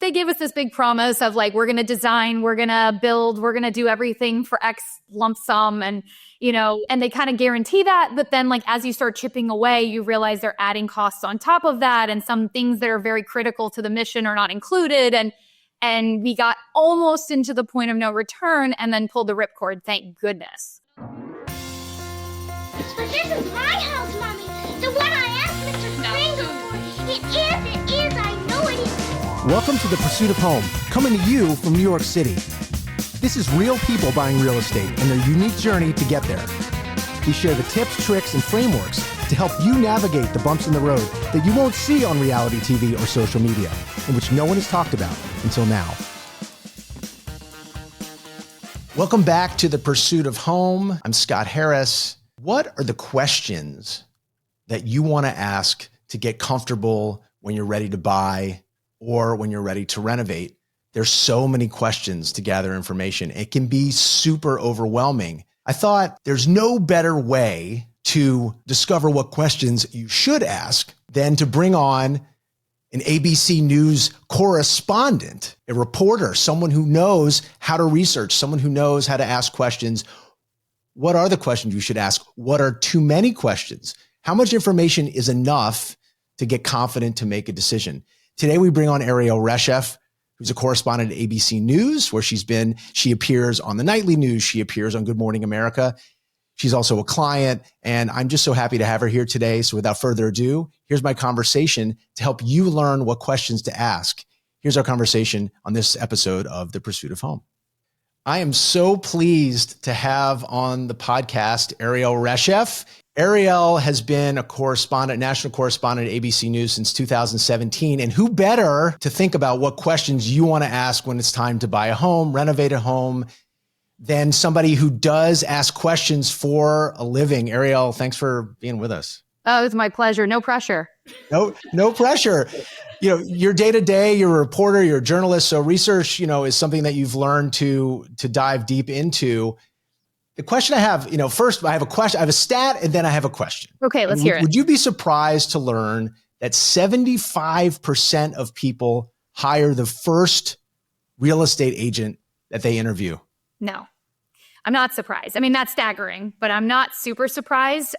they gave us this big promise of like, we're going to design, we're going to build, we're going to do everything for X lump sum. And, and they kind of guarantee that. But then like, as you start chipping away, you realize they're adding costs on top of that. And some things that are very critical to the mission are not included. And we got almost into the point of no return and then pulled the ripcord. Thank goodness. But this is my house, Mommy. The one I asked Mr. Kringle for. It is, I know it is. Welcome to The Pursuit of Home, coming to you from New York City. This is real people buying real estate and their unique journey to get there. We share the tips, tricks, and frameworks to help you navigate the bumps in the road that you won't see on reality TV or social media, and which no one has talked about until now. Welcome back to The Pursuit of Home. I'm Scott Harris. What are the questions that you want to ask to get comfortable when you're ready to buy or when you're ready to renovate? There's so many questions to gather information. It can be super overwhelming. I thought there's no better way to discover what questions you should ask than to bring on an ABC News correspondent, a reporter, someone who knows how to research, someone who knows how to ask questions. What are the questions you should ask? What are too many questions? How much information is enough to get confident to make a decision? Today, we bring on Erielle Reshef, who's a correspondent at ABC News, where she appears on the nightly news. She appears on Good Morning America. She's also a client, and I'm just so happy to have her here today. So without further ado, here's my conversation to help you learn what questions to ask. Here's our conversation on this episode of The Pursuit of Home. I am so pleased to have on the podcast Erielle Reshef. Erielle has been national correspondent at ABC News since 2017. And who better to think about what questions you want to ask when it's time to buy a home, renovate a home, than somebody who does ask questions for a living. Erielle, thanks for being with us. Oh, it's my pleasure. No pressure. No pressure. Your day-to-day, you're a reporter, you're a journalist. So research, is something that you've learned to dive deep into. The question I have, first I have a question, I have a stat, and then I have a question. Okay, let's hear it. Would you be surprised to learn that 75% of people hire the first real estate agent that they interview? No, I'm not surprised. I mean, that's staggering, but I'm not super surprised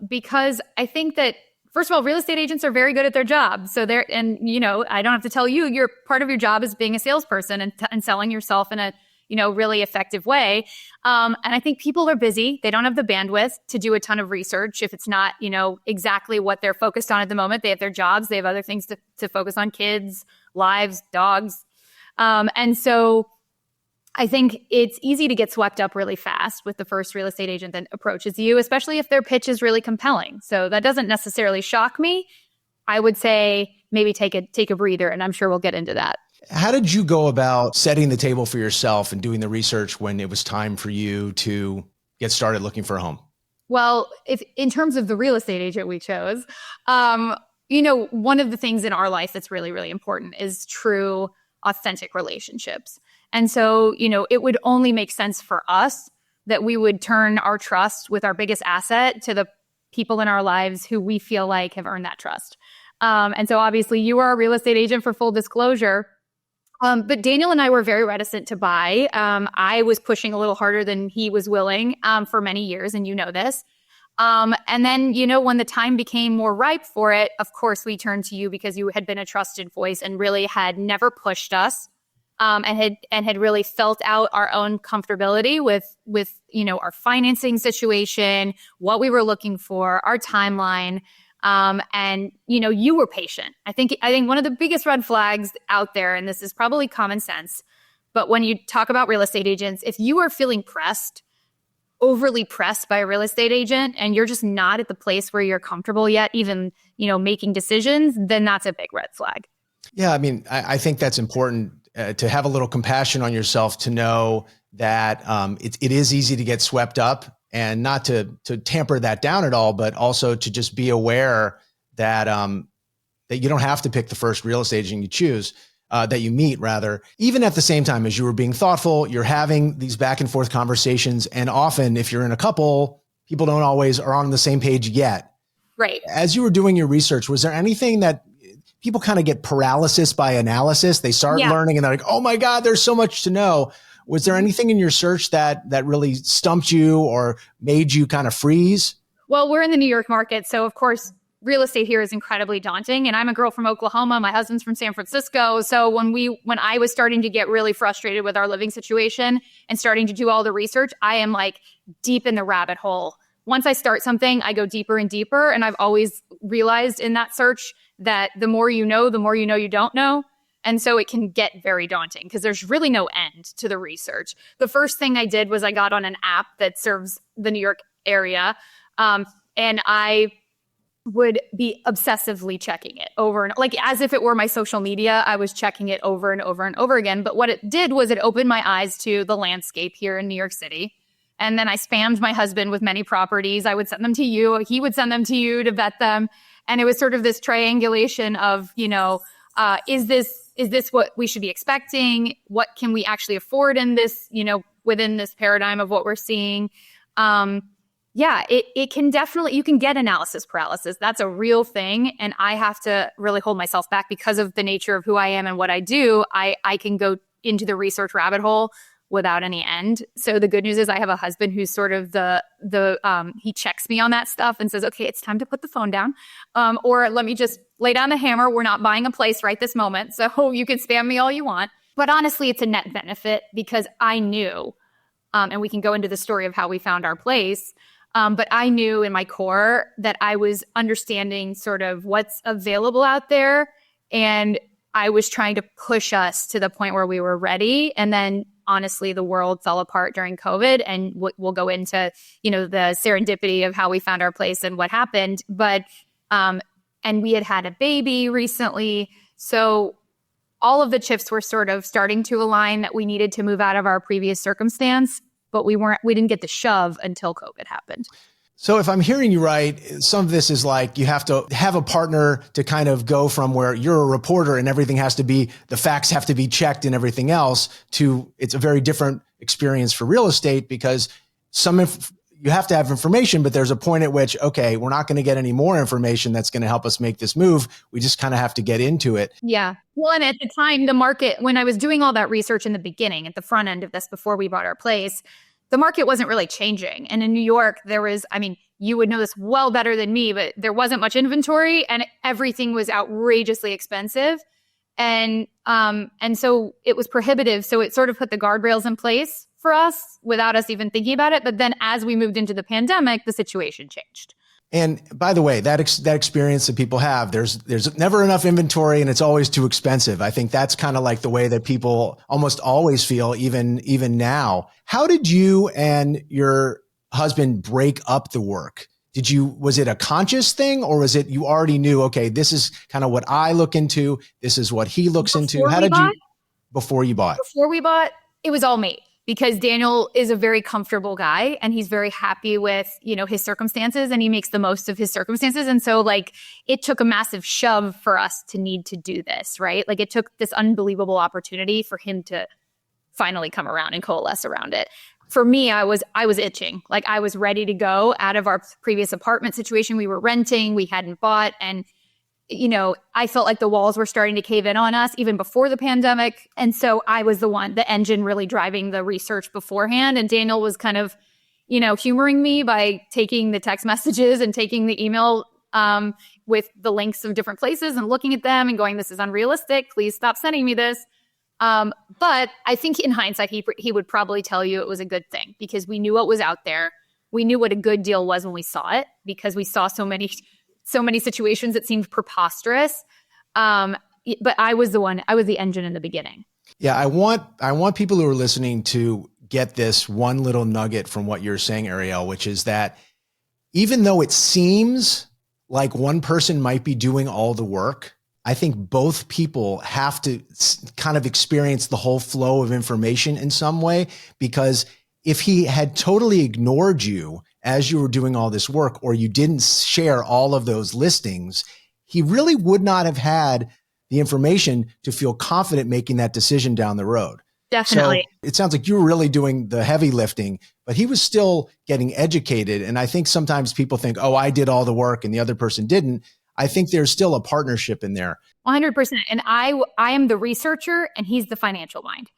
because I think that, first of all, real estate agents are very good at their job. So I don't have to tell you, your part of your job is being a salesperson and selling yourself in a, really effective way. And I think people are busy. They don't have the bandwidth to do a ton of research. If it's not, exactly what they're focused on at the moment, they have their jobs. They have other things to focus on: kids, lives, dogs. And so I think it's easy to get swept up really fast with the first real estate agent that approaches you, especially if their pitch is really compelling. So that doesn't necessarily shock me. I would say maybe take a breather, and I'm sure we'll get into that. How did you go about setting the table for yourself and doing the research when it was time for you to get started looking for a home? Well, if in terms of the real estate agent we chose, one of the things in our life that's really, really important is true, authentic relationships. And so, it would only make sense for us that we would turn our trust with our biggest asset to the people in our lives who we feel like have earned that trust. And so obviously you are a real estate agent, for full disclosure. But Daniel and I were very reticent to buy. I was pushing a little harder than he was willing for many years, and you know this. And then, when the time became more ripe for it, of course, we turned to you because you had been a trusted voice and really had never pushed us. And had really felt out our own comfortability with our financing situation, what we were looking for, our timeline, and you were patient. I think one of the biggest red flags out there, and this is probably common sense, but when you talk about real estate agents, if you are feeling overly pressed by a real estate agent, and you're just not at the place where you're comfortable yet, even making decisions, then that's a big red flag. Yeah, I mean, I think that's important. To have a little compassion on yourself, to know that it is easy to get swept up, and not to tamper that down at all, but also to just be aware that that you don't have to pick the first real estate agent you choose, that you meet rather. Even at the same time as you were being thoughtful, you're having these back and forth conversations, and often if you're in a couple, people don't always are on the same page yet. Right. As you were doing your research, was there anything that people kind of get paralysis by analysis. They start learning and they're like, oh my God, there's so much to know. Was there anything in your search that really stumped you or made you kind of freeze? Well, we're in the New York market. So of course, real estate here is incredibly daunting. And I'm a girl from Oklahoma. My husband's from San Francisco. So when I was starting to get really frustrated with our living situation and starting to do all the research, I am like deep in the rabbit hole. Once I start something, I go deeper and deeper. And I've always realized in that search that the more you know you don't know. And so it can get very daunting because there's really no end to the research. The first thing I did was I got on an app that serves the New York area. And I would be obsessively checking it over and like as if it were my social media. I was checking it over and over and over again. But what it did was it opened my eyes to the landscape here in New York City. And then I spammed my husband with many properties. I would send them to you. He would send them to you to vet them. And it was sort of this triangulation of, is this what we should be expecting? What can we actually afford in this, within this paradigm of what we're seeing? It can definitely, you can get analysis paralysis. That's a real thing. And I have to really hold myself back because of the nature of who I am and what I do. I can go into the research rabbit hole without any end. So the good news is I have a husband who's sort of he checks me on that stuff and says, okay, it's time to put the phone down. Or let me just lay down the hammer. We're not buying a place right this moment. So you can spam me all you want. But honestly, it's a net benefit because I knew, and we can go into the story of how we found our place. But I knew in my core that I was understanding sort of what's available out there. And I was trying to push us to the point where we were ready. And then honestly, the world fell apart during COVID. And we'll go into, the serendipity of how we found our place and what happened. But, and we had a baby recently. So all of the chips were sort of starting to align that we needed to move out of our previous circumstance. But we didn't get the shove until COVID happened. So if I'm hearing you right, some of this is like you have to have a partner to kind of go from where you're a reporter and everything has to be, the facts have to be checked and everything else to it's a very different experience for real estate because you have to have information, but there's a point at which, okay, we're not going to get any more information that's going to help us make this move. We just kind of have to get into it. Yeah. Well, and at the time, the market, when I was doing all that research in the beginning, at the front end of this, before we bought our place, the market wasn't really changing. And in New York, there was, you would know this well better than me, but there wasn't much inventory and everything was outrageously expensive. And so it was prohibitive. So it sort of put the guardrails in place for us without us even thinking about it. But then as we moved into the pandemic, the situation changed. And by the way, that experience that people have, there's never enough inventory and it's always too expensive. I think that's kind of like the way that people almost always feel, even now. How did you and your husband break up the work? Was it a conscious thing or was it you already knew, okay, this is kind of what I look into, this is what he looks into? Before you bought? Before we bought, it was all me. Because Daniel is a very comfortable guy and he's very happy with, his circumstances and he makes the most of his circumstances. And so it took a massive shove for us to need to do this, right? Like it took this unbelievable opportunity for him to finally come around and coalesce around it. For me, I was itching. Like I was ready to go out of our previous apartment situation. We were renting, we hadn't bought. And I felt like the walls were starting to cave in on us even before the pandemic. And so I was the engine really driving the research beforehand. And Daniel was kind of, humoring me by taking the text messages and taking the email with the links of different places and looking at them and going, this is unrealistic. Please stop sending me this. But I think in hindsight, he would probably tell you it was a good thing because we knew what was out there. We knew what a good deal was when we saw it because we saw so many situations that seemed preposterous. But I was the engine in the beginning. Yeah. I want people who are listening to get this one little nugget from what you're saying, Erielle, which is that even though it seems like one person might be doing all the work, I think both people have to kind of experience the whole flow of information in some way, because if he had totally ignored you as you were doing all this work, or you didn't share all of those listings, he really would not have had the information to feel confident making that decision down the road. Definitely. So it sounds like you were really doing the heavy lifting, but he was still getting educated. And I think sometimes people think, oh, I did all the work and the other person didn't. I think there's still a partnership in there. 100%. And I am the researcher and he's the financial mind.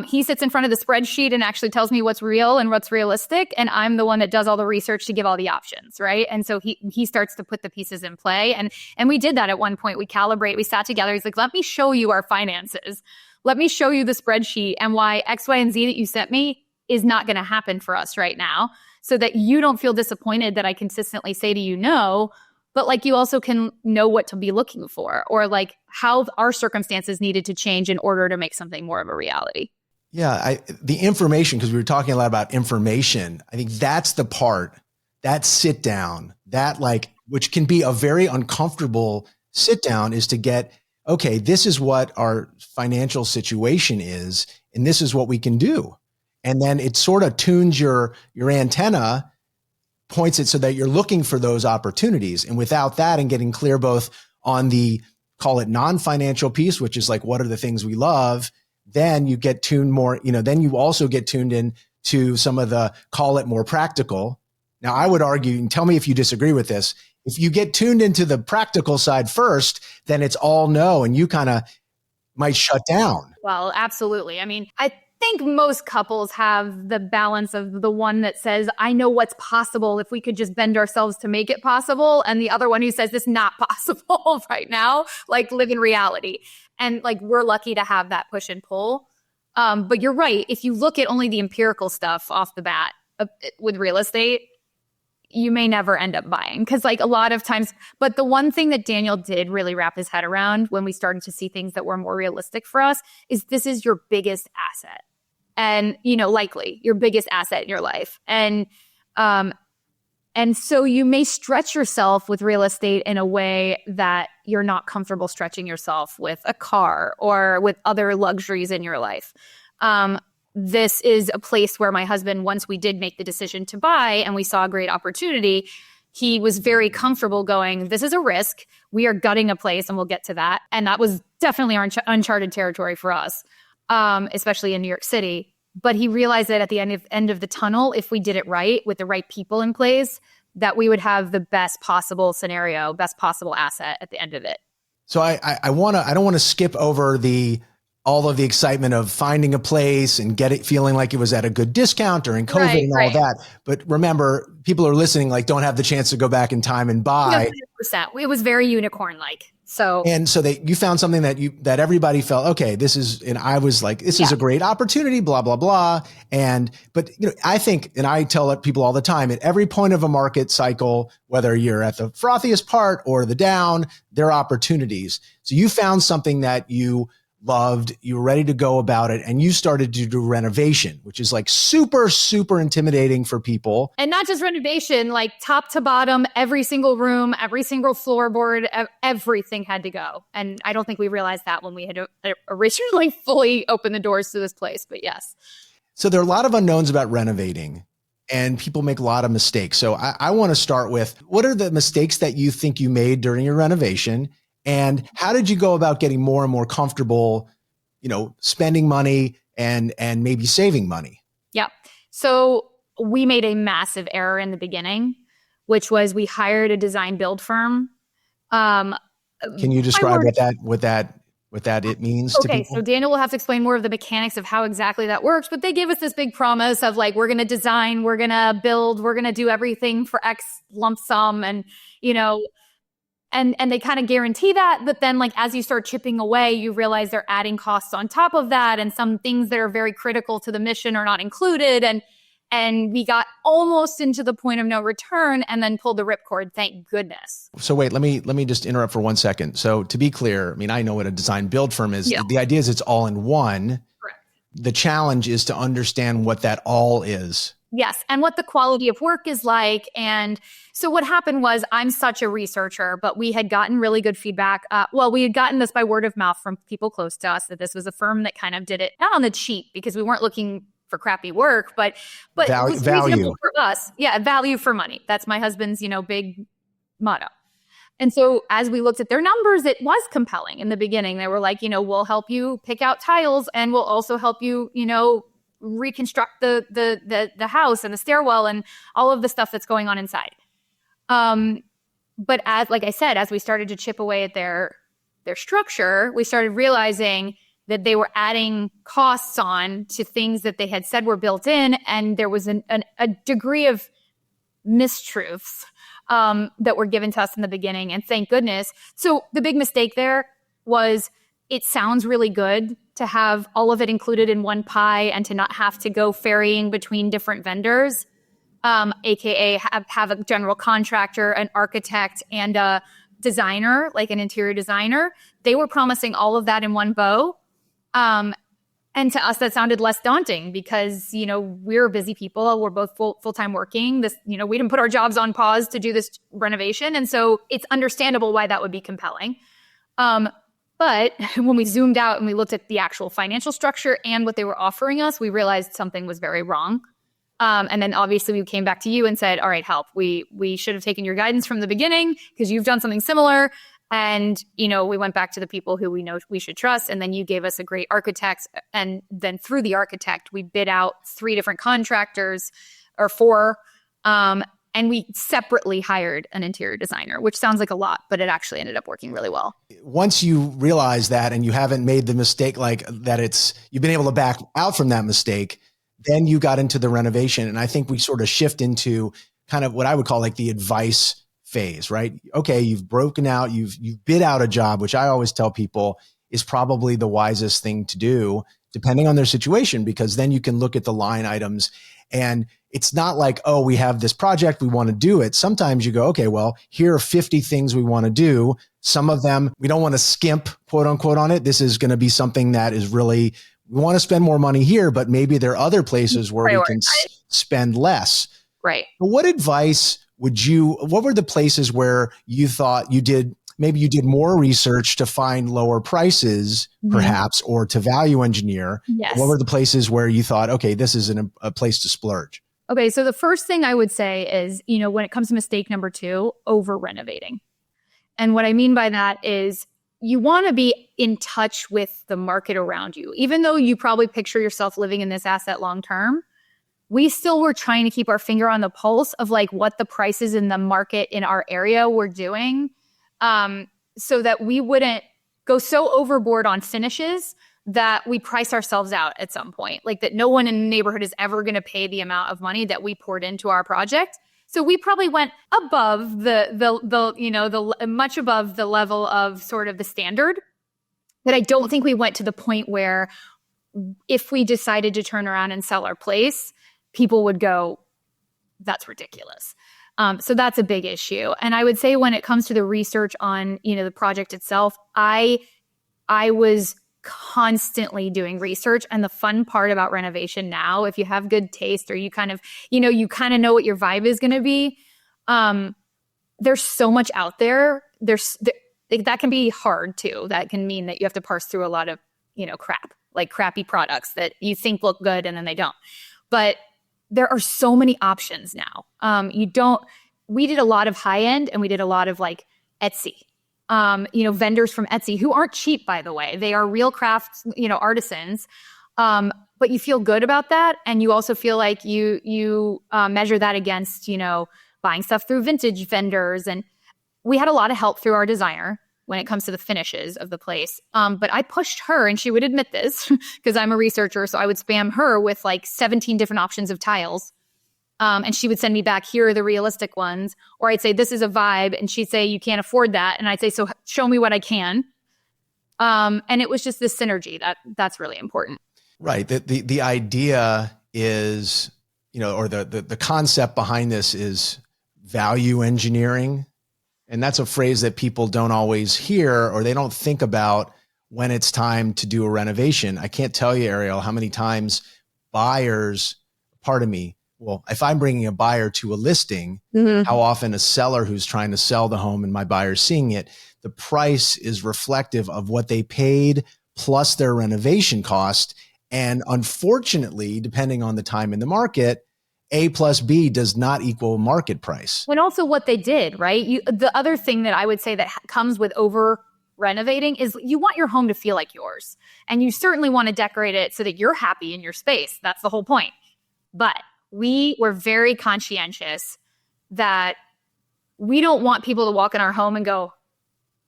He sits in front of the spreadsheet and actually tells me what's real and what's realistic. And I'm the one that does all the research to give all the options, right? And so he starts to put the pieces in play. And we did that at one point. We sat together. He's like, let me show you our finances. Let me show you the spreadsheet and why X, Y, and Z that you sent me is not going to happen for us right now, so that you don't feel disappointed that I consistently say to you no, but like you also can know what to be looking for, or like how our circumstances needed to change in order to make something more of a reality. Yeah, the information, because we were talking a lot about information, I think that's the part, that sit down, that like, which can be a very uncomfortable sit down, is to get, okay, this is what our financial situation is, and this is what we can do. And then it sort of tunes your antenna, points it so that you're looking for those opportunities. And without that, and getting clear both on the, call it non-financial piece, which is like, what are the things we love? Then you get tuned more, then you also get tuned in to some of the, call it more practical. Now, I would argue, and tell me if you disagree with this, if you get tuned into the practical side first, then it's all no, and you kind of might shut down. Well, absolutely. I mean, I think most couples have the balance of the one that says, I know what's possible if we could just bend ourselves to make it possible. And the other one who says, it's not possible right now, like live in reality. And like, we're lucky to have that push and pull. But you're right. If you look at only the empirical stuff off the bat with real estate, you may never end up buying, because like a lot of times, but the one thing that Daniel did really wrap his head around when we started to see things that were more realistic for us is this is your biggest asset, and likely your biggest asset in your life. And so you may stretch yourself with real estate in a way that you're not comfortable stretching yourself with a car or with other luxuries in your life. This is a place where my husband, once we did make the decision to buy and we saw a great opportunity, he was very comfortable going, this is a risk. We are gutting a place, and we'll get to that. And that was definitely uncharted territory for us, especially in New York City. But he realized that at the end of the tunnel, if we did it right with the right people in place, that we would have the best possible scenario, best possible asset at the end of it. So I don't want to skip over all of the excitement of finding a place and feeling like it was at a good discount during COVID and all that. But remember, people are listening, like, don't have the chance to go back in time and buy. 100%. It was very unicorn-like. So you found something that everybody felt, okay, this is, and I was like, this is a great opportunity, blah, blah, blah. But I think, and I tell people all the time, at every point of a market cycle, whether you're at the frothiest part or the down, there are opportunities. So you found something that you loved, you were ready to go about it, and you started to do renovation, which is like super, super intimidating for people. And not just renovation, like top to bottom, every single room, every single floorboard, everything had to go. And I don't think we realized that when we had originally fully opened the doors to this place, but yes. So there are a lot of unknowns about renovating, and people make a lot of mistakes. So I want to start with, what are the mistakes that you think you made during your renovation? And how did you go about getting more and more comfortable, spending money and maybe saving money? Yeah. So we made a massive error in the beginning, which was we hired a design build firm. Can you describe what that it means to people? So Daniel will have to explain more of the mechanics of how exactly that works, but they gave us this big promise of like, we're going to design, we're going to build, we're going to do everything for X lump sum. And, and they kind of guarantee that. But then like, as you start chipping away, you realize they're adding costs on top of that. And some things that are very critical to the mission are not included. And we got almost into the point of no return and then pulled the ripcord. Thank goodness. So wait, let me just interrupt for 1 second. So to be clear, I mean, I know what a design build firm is. Yeah. The idea is it's all in one. Correct. The challenge is to understand what that all is. Yes. And what the quality of work is like. And so what happened was, I'm such a researcher, but we had gotten really good feedback. We had gotten this by word of mouth from people close to us, that this was a firm that kind of did it not on the cheap, because we weren't looking for crappy work, but it was reasonable for us. Yeah. Value for money. That's my husband's, big motto. And so as we looked at their numbers, it was compelling in the beginning. They were like, we'll help you pick out tiles, and we'll also help you, reconstruct the house and the stairwell and all of the stuff that's going on inside. But like I said, as we started to chip away at their structure, we started realizing that they were adding costs on to things that they had said were built in. And there was a degree of mistruths that were given to us in the beginning. And thank goodness. So the big mistake there was it sounds really good to have all of it included in one pie and to not have to go ferrying between different vendors, AKA have a general contractor, an architect, and a designer, like an interior designer. They were promising all of that in one bow. And to us, that sounded less daunting because, we're busy people. We're both full-time working. We didn't put our jobs on pause to do this renovation. And so it's understandable why that would be compelling. But when we zoomed out and we looked at the actual financial structure and what they were offering us, we realized something was very wrong. And then obviously we came back to you and said, all right, help. We should have taken your guidance from the beginning because you've done something similar. And, we went back to the people who we know we should trust. And then you gave us a great architect. And then through the architect, we bid out 3 different contractors or 4. And we separately hired an interior designer, which sounds like a lot, but it actually ended up working really well. Once you realize that and you haven't made the mistake like that, you've been able to back out from that mistake, then you got into the renovation. And I think we sort of shift into kind of what I would call like the advice phase, right? Okay, you've broken out, you've bid out a job, which I always tell people is probably the wisest thing to do, depending on their situation, because then you can look at the line items and it's not like, oh, we have this project, we want to do it. Sometimes you go, okay, well, here are 50 things we want to do. Some of them, we don't want to skimp, quote unquote, on it. This is going to be something that is really, we want to spend more money here, but maybe there are other places where we can spend less. Right. But what advice what were the places where you thought maybe you did more research to find lower prices, perhaps, or to value engineer? Yes. What were the places where you thought, okay, this is a place to splurge? Okay. So the first thing I would say is, when it comes to mistake number 2, over renovating. And what I mean by that is you want to be in touch with the market around you. Even though you probably picture yourself living in this asset long term, we still were trying to keep our finger on the pulse of like what the prices in the market in our area were doing, so that we wouldn't go so overboard on finishes that we price ourselves out at some point, like that no one in the neighborhood is ever going to pay the amount of money that we poured into our project. So we probably went above the much above the level of sort of the standard. But I don't think we went to the point where if we decided to turn around and sell our place, people would go, that's ridiculous. So that's a big issue. And I would say when it comes to the research on, the project itself, I was constantly doing research. And the fun part about renovation now, if you have good taste or you kind of know what your vibe is going to be, there's so much out there. That can be hard too. That can mean that you have to parse through a lot of, crap, like crappy products that you think look good and then they don't. But there are so many options now. We did a lot of high end and we did a lot of like Etsy, vendors from Etsy who aren't cheap, by the way. They are real craft, artisans. But you feel good about that. And you also feel like you measure that against, buying stuff through vintage vendors. And we had a lot of help through our designer when it comes to the finishes of the place. But I pushed her, and she would admit this because I'm a researcher. So I would spam her with like 17 different options of tiles. And she would send me back, here are the realistic ones. Or I'd say, this is a vibe. And she'd say, you can't afford that. And I'd say, so show me what I can. And it was just this synergy that's really important. Right. The idea is, or the concept behind this is value engineering. And that's a phrase that people don't always hear or they don't think about when it's time to do a renovation. I can't tell you, Erielle, how many times if I'm bringing a buyer to a listing, how often a seller who's trying to sell the home and my buyer's seeing it, the price is reflective of what they paid plus their renovation cost. And unfortunately, depending on the time in the market, A plus B does not equal market price. And also what they did, right? The other thing that I would say that comes with over renovating is you want your home to feel like yours. And you certainly want to decorate it so that you're happy in your space. That's the whole point. But we were very conscientious that we don't want people to walk in our home and go,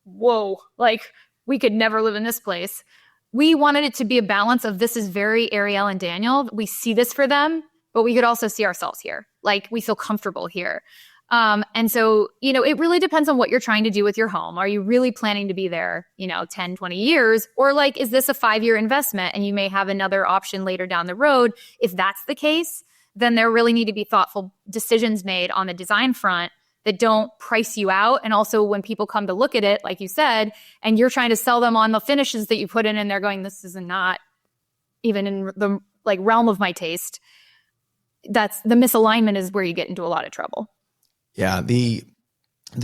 whoa, like we could never live in this place. We wanted it to be a balance of this is very Erielle and Daniel. We see this for them, but we could also see ourselves here. Like we feel comfortable here. And so, it really depends on what you're trying to do with your home. Are you really planning to be there, 10, 20 years? Or like, is this a 5-year investment and you may have another option later down the road? If that's the case, then there really need to be thoughtful decisions made on the design front that don't price you out. And also when people come to look at it, like you said, and you're trying to sell them on the finishes that you put in and they're going, this is not even in the like realm of my taste. That's the misalignment is where you get into a lot of trouble. Yeah. The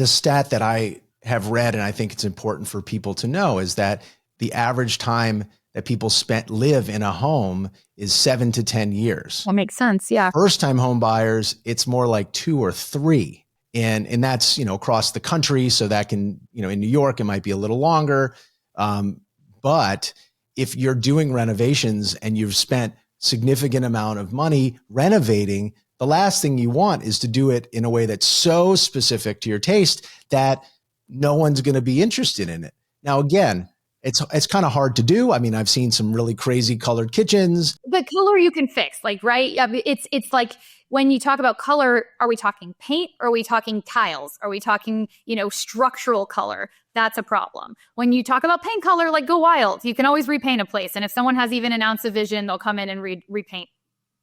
stat that I have read, and I think it's important for people to know, is that the average time that people live in a home is 7 to 10 years. That makes sense. Yeah. First time home buyers, it's more like 2 or 3. And that's, across the country. So that can, in New York, it might be a little longer. But if you're doing renovations and you've spent significant amount of money renovating, the last thing you want is to do it in a way that's so specific to your taste that no one's going to be interested in it. Now, again, it's kind of hard to do. I mean, I've seen some really crazy colored kitchens. But color you can fix, like, right? I mean, it's like when you talk about color, are we talking paint? Or are we talking tiles? Are we talking, structural color? That's a problem. When you talk about paint color, like go wild. You can always repaint a place. And if someone has even an ounce of vision, they'll come in and repaint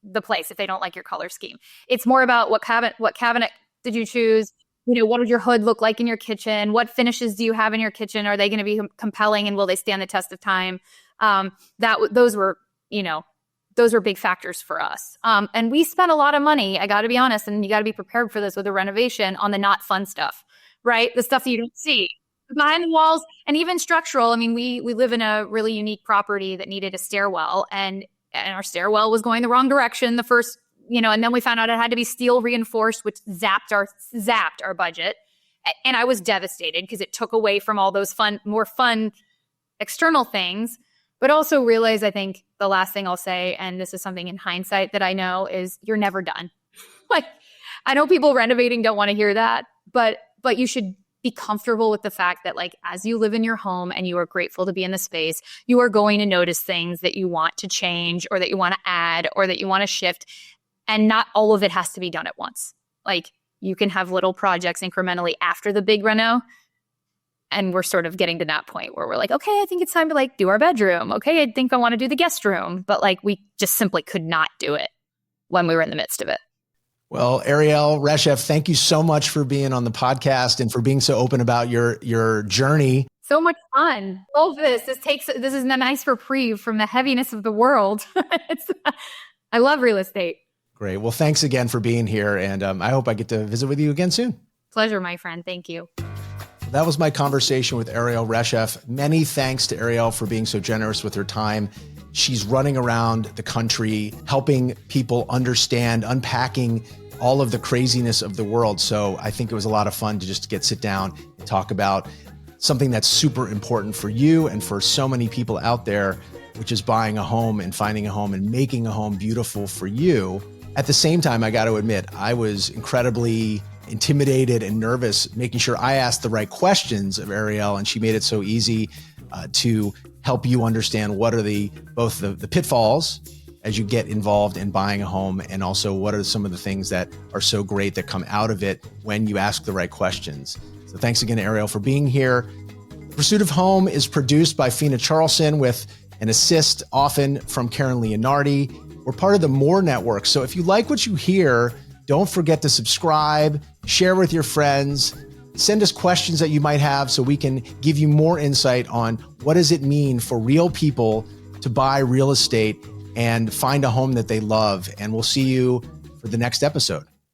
the place if they don't like your color scheme. It's more about what cabinet did you choose? What does your hood look like in your kitchen? What finishes do you have in your kitchen? Are they going to be compelling and will they stand the test of time? Those were big factors for us. And we spent a lot of money, I got to be honest, and you got to be prepared for this with a renovation on the not fun stuff, right? The stuff that you don't see behind the walls and even structural. I mean, we live in a really unique property that needed a stairwell and our stairwell was going the wrong direction the first, and then we found out it had to be steel reinforced, which zapped our budget. And I was devastated because it took away from all those more fun external things, but also realize, I think the last thing I'll say, and this is something in hindsight that I know, is you're never done. Like, I know people renovating don't want to hear that, but you should be comfortable with the fact that, like, as you live in your home and you are grateful to be in the space, you are going to notice things that you want to change or that you want to add or that you want to shift. And not all of it has to be done at once. Like, you can have little projects incrementally after the big reno. And we're sort of getting to that point where we're like, okay, I think it's time to like do our bedroom. Okay, I think I want to do the guest room. But like, we just simply could not do it when we were in the midst of it. Well, Erielle, Reshef, thank you so much for being on the podcast and for being so open about your journey. So much fun. All of this is a nice reprieve from the heaviness of the world. I love real estate. Great. Well, thanks again for being here. And I hope I get to visit with you again soon. Pleasure, my friend. Thank you. That was my conversation with Erielle Reshef. Many thanks to Erielle for being so generous with her time. She's running around the country, helping people understand, unpacking all of the craziness of the world. So I think it was a lot of fun to just sit down and talk about something that's super important for you and for so many people out there, which is buying a home and finding a home and making a home beautiful for you. At the same time, I got to admit, I was incredibly intimidated and nervous, making sure I asked the right questions of Erielle, and she made it so easy to help you understand what are both the pitfalls as you get involved in buying a home, and also what are some of the things that are so great that come out of it when you ask the right questions. So thanks again to Erielle for being here. Pursuit of Home is produced by Fina Charlson with an assist often from Karen Leonardi. We're part of the More Network. So if you like what you hear, don't forget to subscribe, share with your friends, send us questions that you might have so we can give you more insight on what does it mean for real people to buy real estate and find a home that they love. And we'll see you for the next episode.